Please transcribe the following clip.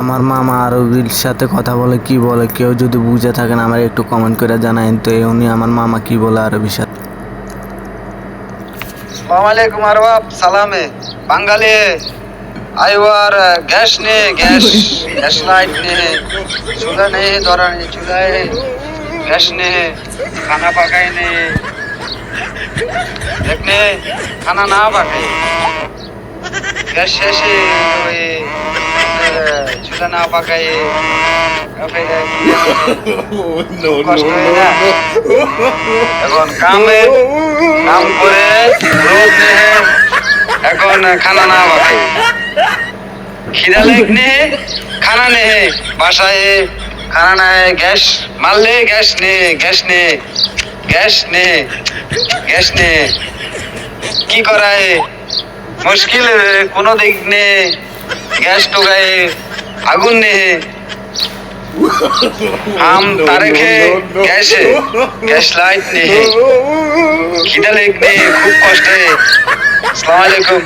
আমার মামা আরবির সাথে কথা বলে কি বলে, কেউ যদি বুঝে থাকেন আমার একটু কমেন্ট করে জানাইন তো উনি আমার মামা কি বলে আরবির সাথে। আসসালামু আলাইকুম আরবাব সালামে বাঙালি আইওয়ার গ্যাস নে গ্যাস লাইট নে चूल्हा नहीं है द्वारा नहीं चूल्हा है गैस ने खाना पकाए ने देखने खाना ना पकाए गैस शेषे चूल्हा ना पकाए কষ্ট হয় না এখন কামে কাম করে রোদ নেহে এখন খানা না পাকাই খিদা লাগনে খানা নেহে বাসায় খানা না है गैस मारले गैस ने কি করায় মুশকিল কোনো দিক নে গ্যাস টোকায় আগুন নেহে हम तारक है गैस लाइट ने है খিদা লাগনে খুব কষ্ট है अस्सलाम वालेकुम